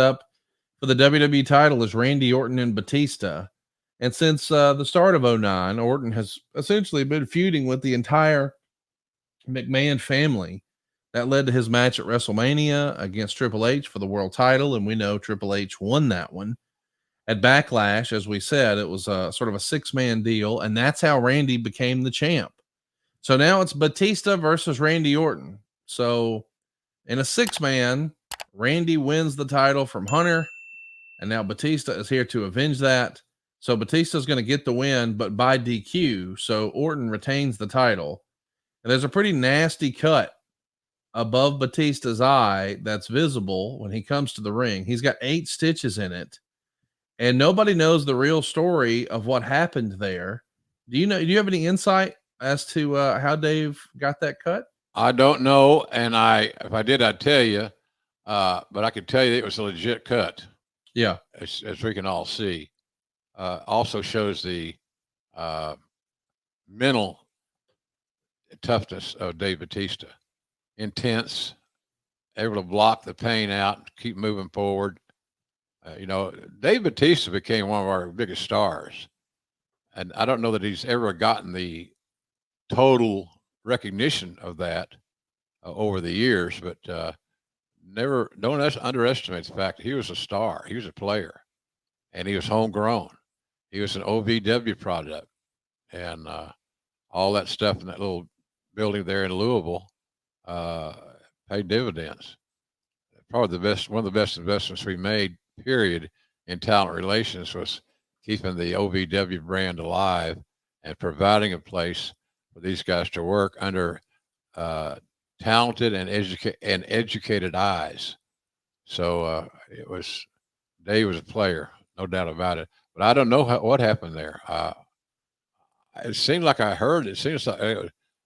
up for the WWE title is Randy Orton and Batista. And since the start of '09, Orton has essentially been feuding with the entire McMahon family. That led to his match at WrestleMania against Triple H for the world title. And we know Triple H won that one. At Backlash, as we said, it was a sort of a 6-man deal. And that's how Randy became the champ. So now it's Batista versus Randy Orton. So in a 6-man, Randy wins the title from Hunter. And now Batista is here to avenge that. So Batista's going to get the win, but by DQ. So Orton retains the title. And there's a pretty nasty cut above Batista's eye that's visible when he comes to the ring. He's got 8 stitches in it. And nobody knows the real story of what happened there. Do you have any insight as to how Dave got that cut? I don't know. And if I did, I'd tell you. But I could tell you it was a legit cut. Yeah. As we can all see. Also shows the mental toughness of Dave Batista. Intense, able to block the pain out, keep moving forward. Dave Batista became one of our biggest stars. And I don't know that he's ever gotten the total recognition of that over the years, but don't underestimate the fact that he was a star. He was a player, and he was homegrown. He was an OVW product, and all that stuff in that little building there in Louisville paid dividends. Probably one of the best investments we made, period, in talent relations was keeping the OVW brand alive and providing a place for these guys to work under talented and educated eyes. So Dave was a player, no doubt about it. But I don't know what happened there. It seemed like I heard. It seems like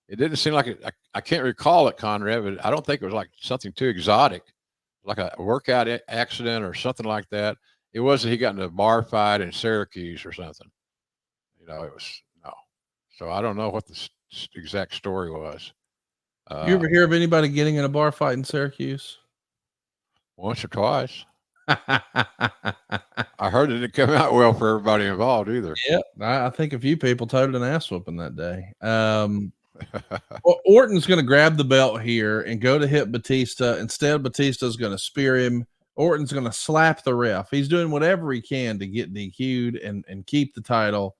it didn't seem like it. I can't recall it, Conrad, but I don't think it was like something too exotic, like a workout accident or something like that. It wasn't he got in a bar fight in Syracuse or something. It was no. So I don't know what the exact story was. You ever hear of anybody getting in a bar fight in Syracuse? Once or twice. I heard it didn't come out well for everybody involved either. Yeah, I think a few people toted an ass whooping that day. Orton's going to grab the belt here and go to hit Batista. Instead, Batista's going to spear him. Orton's going to slap the ref. He's doing whatever he can to get DQ'd and keep the title.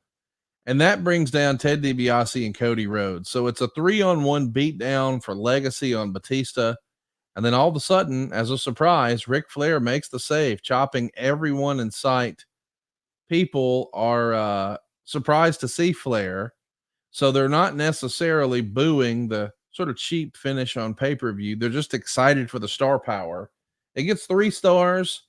And that brings down Ted DiBiase and Cody Rhodes. So it's a 3-on-1 beatdown for Legacy on Batista. And then all of a sudden, as a surprise, Ric Flair makes the save, chopping everyone in sight. People are surprised to see Flair. So they're not necessarily booing the sort of cheap finish on pay-per-view. They're just excited for the star power. It gets 3 stars.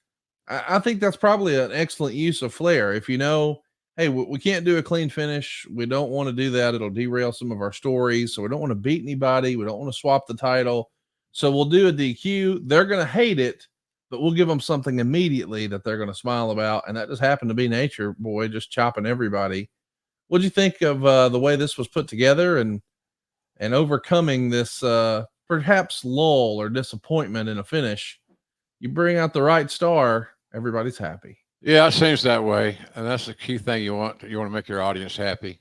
I think that's probably an excellent use of Flair. If hey, we can't do a clean finish. We don't want to do that. It'll derail some of our stories. So we don't want to beat anybody. We don't want to swap the title. So we'll do a DQ. They're going to hate it, but we'll give them something immediately that they're going to smile about. And that just happened to be Nature Boy just chopping everybody. What'd you think of the way this was put together and overcoming this perhaps lull or disappointment in a finish? You bring out the right star, everybody's happy. Yeah, it seems that way, and that's the key thing you want. You want to make your audience happy,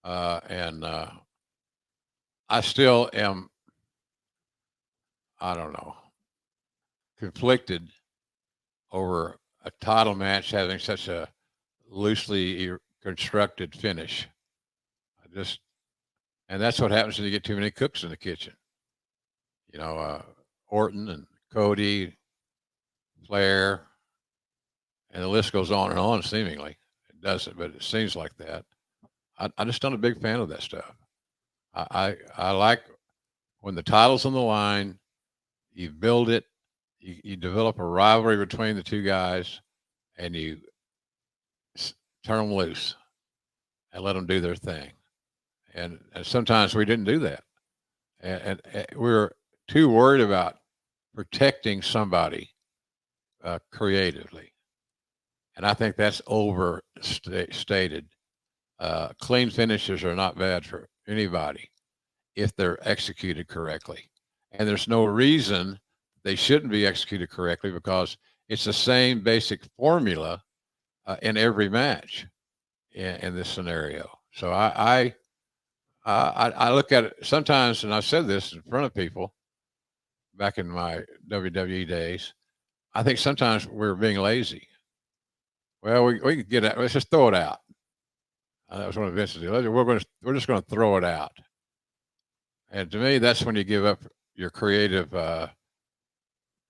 and I still am. I don't know, conflicted over a title match having such a loosely constructed finish. And that's what happens when you get too many cooks in the kitchen. Orton and Cody, Flair, and the list goes on and on. Seemingly, it doesn't, but it seems like that. I just not a big fan of that stuff. I like when the title's on the line. You build it, you develop a rivalry between the two guys, and you turn them loose and let them do their thing. And sometimes we didn't do that. And we were too worried about protecting somebody creatively. And I think that's overstated. Clean finishes are not bad for anybody if they're executed correctly. And there's no reason they shouldn't be executed correctly, because It's the same basic formula in every match in this scenario. So I look at it sometimes, and I've said this in front of people back in my WWE days. I think sometimes we're being lazy. Well, we can get it. Let's just throw it out. That was one of Vince's deals. We're just going to throw it out. And to me, that's when you give up your creative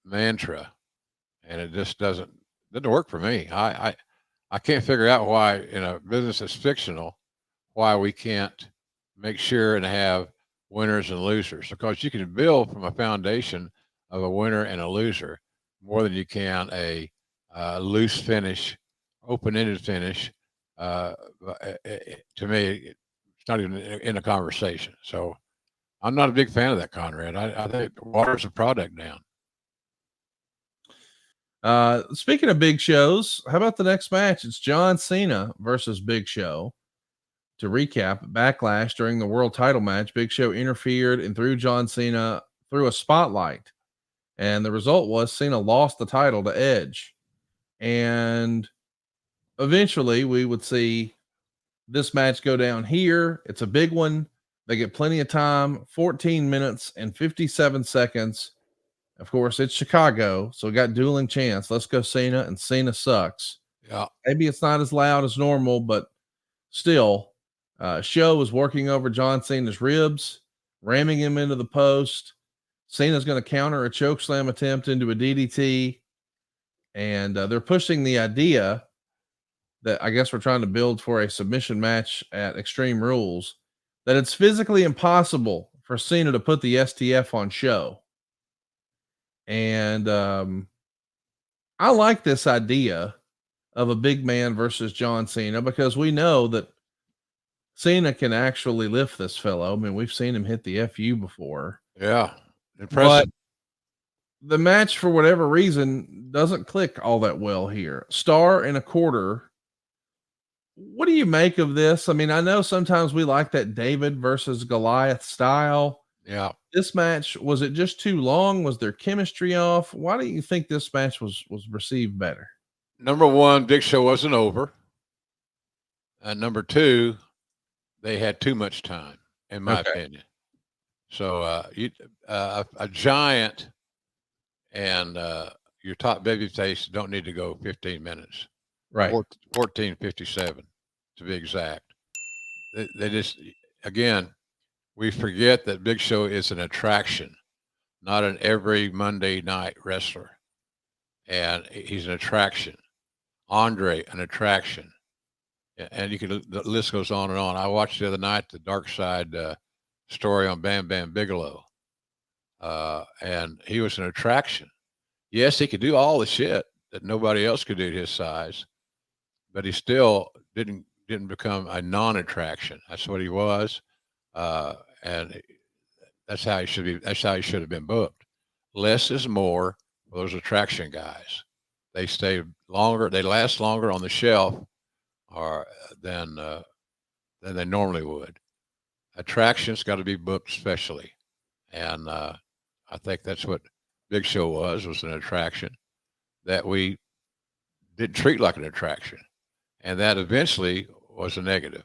mantra, and it just doesn't work for me. I can't figure out why in a business that's fictional, why we can't make sure and have winners and losers, because you can build from a foundation of a winner and a loser more than you can a loose finish, open-ended finish. To me, it's not even in a conversation. So I'm not a big fan of that, Conrad. I think water's a product down. Speaking of big shows, how about the next match? It's John Cena versus Big Show. To recap, Backlash during the world title match, Big Show interfered and threw John Cena through a spotlight. And the result was Cena lost the title to Edge. And eventually we would see this match go down here. It's a big one. They get plenty of time, 14 minutes and 57 seconds. Of course, it's Chicago, so we got dueling chants. Let's go Cena, and Cena sucks. Yeah. Maybe it's not as loud as normal, but still, Show was working over John Cena's ribs, ramming him into the post. Cena's going to counter a chokeslam attempt into a DDT, and they're pushing the idea that I guess we're trying to build for a submission match at Extreme Rules, that it's physically impossible for Cena to put the STF on Show. And I like this idea of a big man versus John Cena, because we know that Cena can actually lift this fellow. I mean, we've seen him hit the FU before. Yeah. Impressive. But the match, for whatever reason, doesn't click all that well here. 1.25 stars. What do you make of this? I mean, I know sometimes we like that David versus Goliath style. Yeah. This match, was it just too long? Was their chemistry off? Why do you think this match was received better? Number one, Big Show wasn't over. And number two, they had too much time, in my opinion. So a giant and your top babyface don't need to go 15 minutes. Right. 14:57 to be exact. They just, again, we forget that Big Show is an attraction, not an every Monday night wrestler. And he's an attraction. Andre, an attraction. And the list goes on and on. I watched the other night the Dark Side story on Bam Bam Bigelow. And he was an attraction. Yes, he could do all the shit that nobody else could do at his size, but he still didn't become a non-attraction. That's what he was. And that's how he should be. That's how he should have been booked. Less is more for those attraction guys. They stay longer. They last longer on the shelf, than they normally would. Attractions got to be booked specially, and I think that's what Big Show was an attraction that we didn't treat like an attraction, and that eventually was a negative.